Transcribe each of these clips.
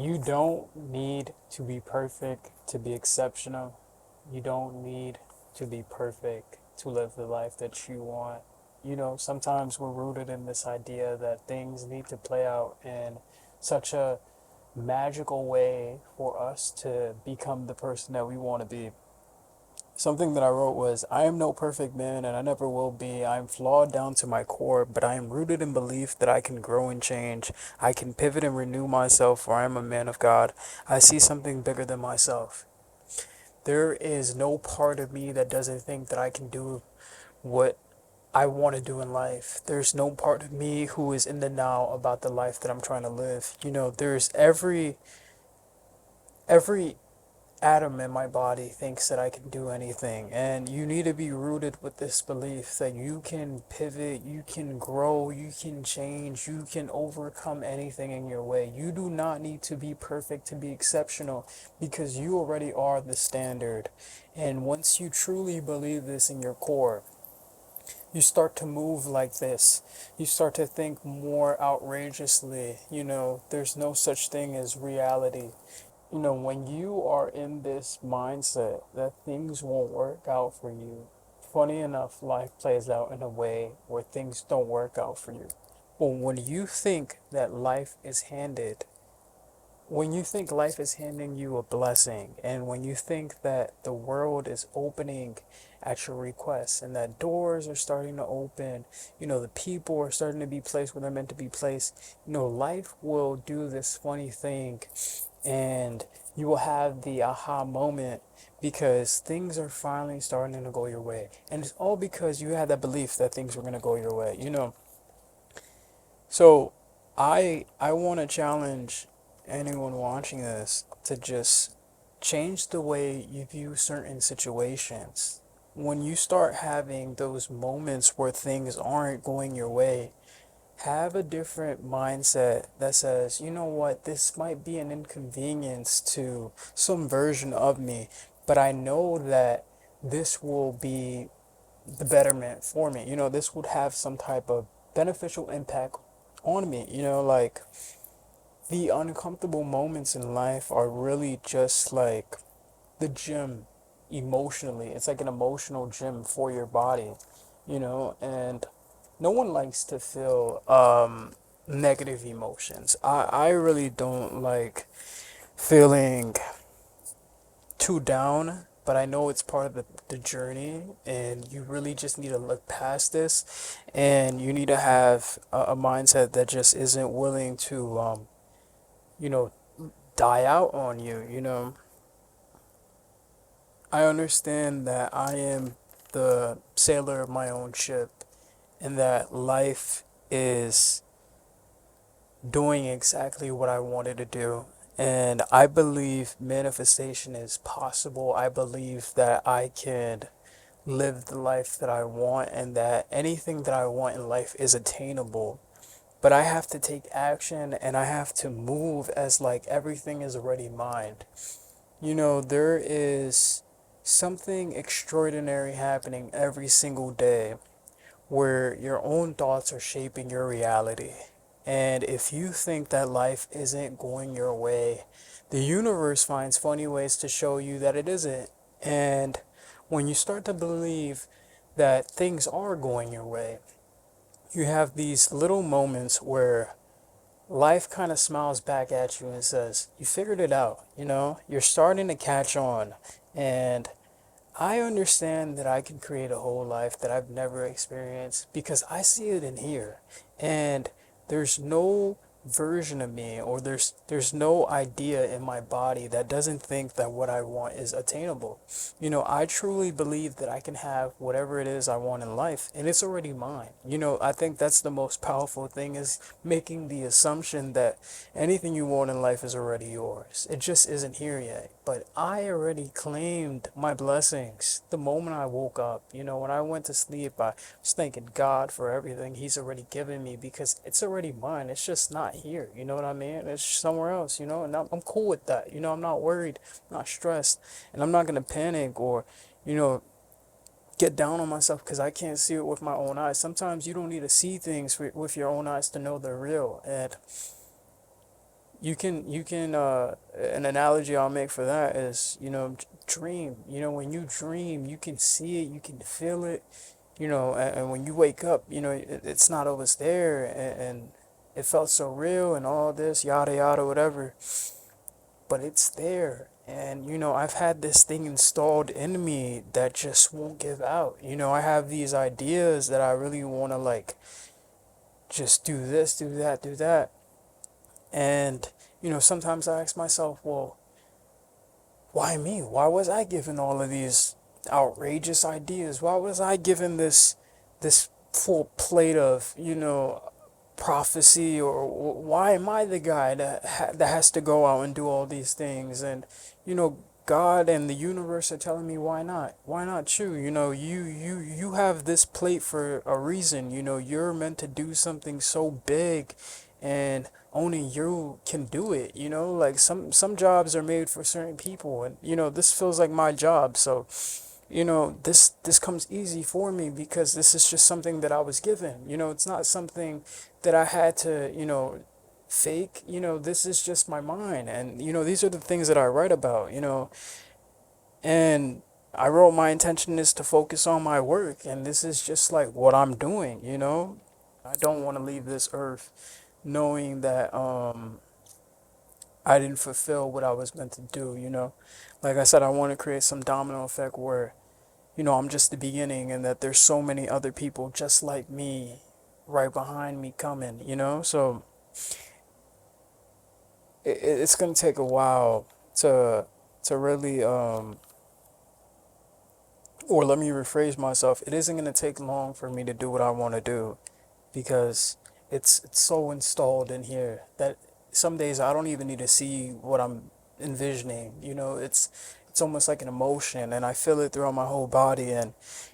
You don't need to be perfect to be exceptional. You don't need to be perfect to live the life that you want. Sometimes we're rooted in this idea that things need to play out in such a magical way for us to become the person that we want to be. Something that I wrote was, I am no perfect man and I never will be. I am flawed down to my core, but I am rooted in belief that I can grow and change. I can pivot and renew myself, for I am a man of God. I see something bigger than myself. There is no part of me that doesn't think that I can do what I want to do in life. There's no part of me who is in the now about the life that I'm trying to live. There's every atom in my body thinks that I can do anything. And you need to be rooted with this belief that you can pivot, you can grow, you can change, you can overcome anything in your way. You do not need to be perfect to be exceptional because you already are the standard. And once you truly believe this in your core, you start to move like this. You start to think more outrageously. There's no such thing as reality. When you are in this mindset that things won't work out for you, funny enough, life plays out in a way where things don't work out for you. But when you think life is handing you a blessing, and when you think that the world is opening at your request, and that doors are starting to open, the people are starting to be placed where they're meant to be placed, life will do this funny thing, and you will have the aha moment because things are finally starting to go your way. And it's all because you had that belief that things were going to go your way. So I want to challenge anyone watching this to just change the way you view certain situations. When you start having those moments where things aren't going your way, have a different mindset that says, you know what, this might be an inconvenience to some version of me, but I know that this will be the betterment for me. This would have some type of beneficial impact on me. Like the uncomfortable moments in life are really just like the gym emotionally. It's like an emotional gym for your body, and no one likes to feel negative emotions. I really don't like feeling too down, but I know it's part of the journey, and you really just need to look past this, and you need to have a mindset that just isn't willing to, you know, die out on you. I understand that I am the sailor of my own ship, and that life is doing exactly what I wanted to do. And I believe manifestation is possible. I believe that I can live the life that I want and that anything that I want in life is attainable. But I have to take action and I have to move as like everything is already mine. There is something extraordinary happening every single day where your own thoughts are shaping your reality. And if you think that life isn't going your way, the universe finds funny ways to show you that it isn't. And when you start to believe that things are going your way, you have these little moments where life kind of smiles back at you and says, you figured it out, you're starting to catch on. And I understand that I can create a whole life that I've never experienced because I see it in here. And there's no version of me, or there's no idea in my body that doesn't think that what I want is attainable. I truly believe that I can have whatever it is I want in life and it's already mine. I think that's the most powerful thing, is making the assumption that anything you want in life is already yours. It just isn't here yet. But I already claimed my blessings the moment I woke up. When I went to sleep, I was thanking God for everything He's already given me because it's already mine. It's just not here. You know what I mean? It's somewhere else, and I'm cool with that. I'm not worried, not stressed, and I'm not going to panic or, you know, get down on myself because I can't see it with my own eyes. Sometimes you don't need to see things with your own eyes to know they're real. And an analogy I'll make for that is, dream. When you dream, you can see it, you can feel it, and when you wake up, it's not always there, and it felt so real and all this, yada yada, whatever, but it's there. And, I've had this thing installed in me that just won't give out. I have these ideas that I really want to, like, just do this, do that, do that. And, sometimes I ask myself, well, why me? Why was I given all of these outrageous ideas? Why was I given this full plate of, prophecy, or why am I the guy that has to go out and do all these things? And, God and the universe are telling me, why not? Why not you? You have this plate for a reason. You're meant to do something so big, and only you can do it. Like, some jobs are made for certain people, and, this feels like my job. So, this comes easy for me because this is just something that I was given. It's not something that I had to, fake. This is just my mind, and, these are the things that I write about. And I wrote, my intention is to focus on my work, and this is just like what I'm doing. I don't want to leave this earth knowing that I didn't fulfill what I was meant to do. Like I said, I want to create some domino effect where, I'm just the beginning, and that there's so many other people just like me right behind me coming. So it's going to take a while to really, or let me rephrase myself, it isn't going to take long for me to do what I want to do, because it's so installed in here that some days I don't even need to see what I'm envisioning. It's almost like an emotion, and I feel it throughout my whole body. And,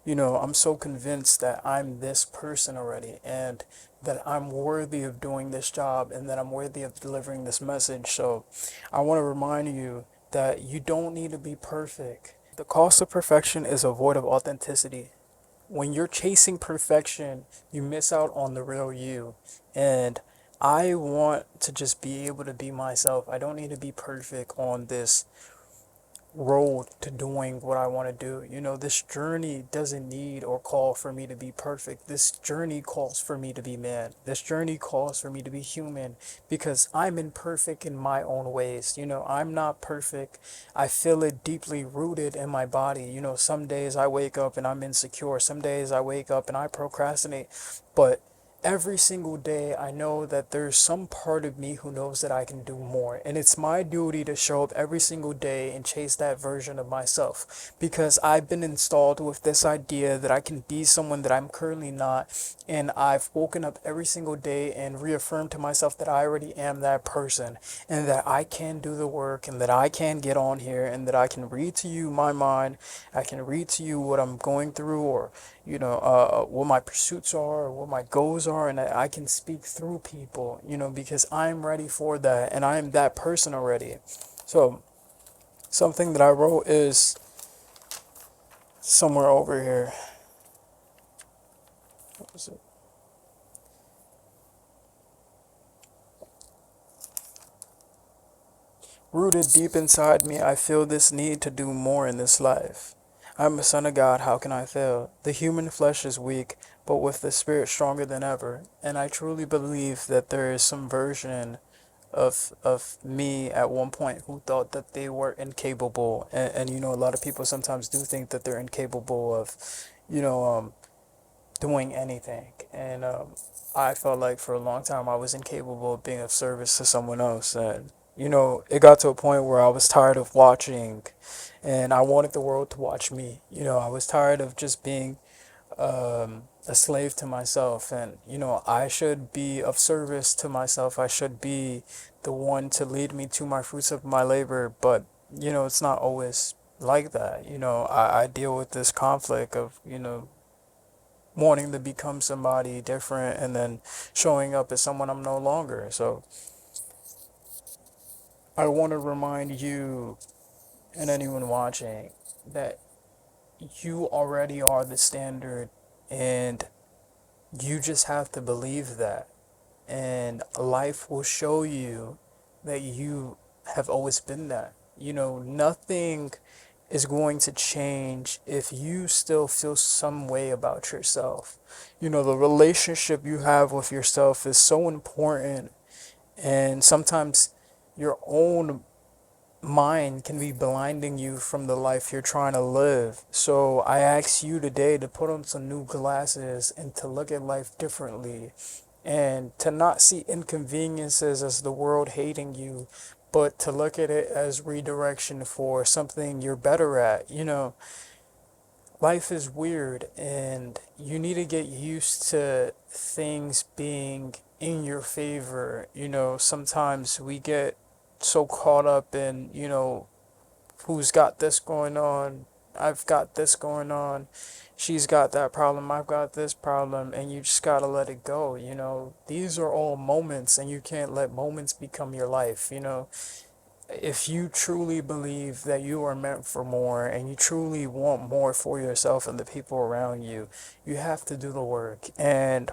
I'm so convinced that I'm this person already, and that I'm worthy of doing this job, and that I'm worthy of delivering this message. So I want to remind you that you don't need to be perfect. The cost of perfection is a void of authenticity. When you're chasing perfection, you miss out on the real you. And I want to just be able to be myself. I don't need to be perfect on this road to doing what I want to do. This journey doesn't need or call for me to be perfect. This journey calls for me to be man. This journey calls for me to be human, because I'm imperfect in my own ways. I'm not perfect. I feel it deeply rooted in my body. Some days I wake up and I'm insecure. Some days I wake up and I procrastinate. But every single day I know that there's some part of me who knows that I can do more, and it's my duty to show up every single day and chase that version of myself, because I've been installed with this idea that I can be someone that I'm currently not. And I've woken up every single day and reaffirmed to myself that I already am that person, and that I can do the work, and that I can get on here, and that I can read to you my mind. I can read to you what I'm going through, or what my pursuits are, or what my goals are, and I can speak through people, because I'm ready for that, and I am that person already. So something that I wrote is somewhere over here. What was it? Rooted deep inside me, I feel this need to do more in this life. I'm a son of God, how can I fail? The human flesh is weak, but with the spirit stronger than ever. And I truly believe that there is some version of me at one point who thought that they were incapable. And a lot of people sometimes do think that they're incapable of, you know, um, doing anything. And I felt like for a long time I was incapable of being of service to someone else. And, it got to a point where I was tired of watching, and I wanted the world to watch me. I was tired of just being a slave to myself. And, I should be of service to myself. I should be the one to lead me to my fruits of my labor. But, it's not always like that. I deal with this conflict of, wanting to become somebody different, and then showing up as someone I'm no longer. So I want to remind you and anyone watching that you already are the standard, and you just have to believe that. And life will show you that you have always been that. Nothing is going to change if you still feel some way about yourself. The relationship you have with yourself is so important, and sometimes your own mind can be blinding you from the life you're trying to live. So I ask you today to put on some new glasses and to look at life differently, and to not see inconveniences as the world hating you, but to look at it as redirection for something you're better at. Life is weird, and you need to get used to things being in your favor. Sometimes we get so caught up in, who's got this going on, I've got this going on, she's got that problem, I've got this problem, and you just gotta let it go. These are all moments, and you can't let moments become your life. If you truly believe that you are meant for more and you truly want more for yourself and the people around you, you have to do the work. And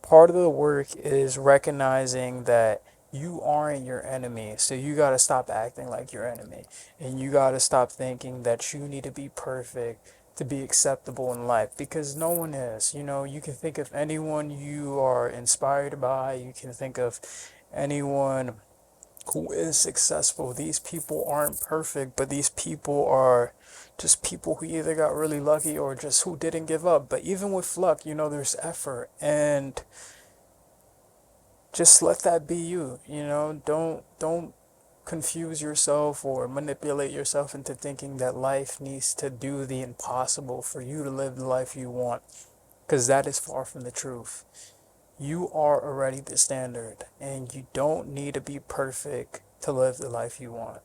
part of the work is recognizing that you aren't your enemy. So you got to stop acting like your enemy. And you got to stop thinking that you need to be perfect to be acceptable in life, because no one is. You can think of anyone you are inspired by, you can think of anyone who is successful. These people aren't perfect, but these people are just people who either got really lucky or just who didn't give up. But even with luck, there's effort, and just let that be you. Don't confuse yourself or manipulate yourself into thinking that life needs to do the impossible for you to live the life you want, because that is far from the truth. You are already the standard, and you don't need to be perfect to live the life you want.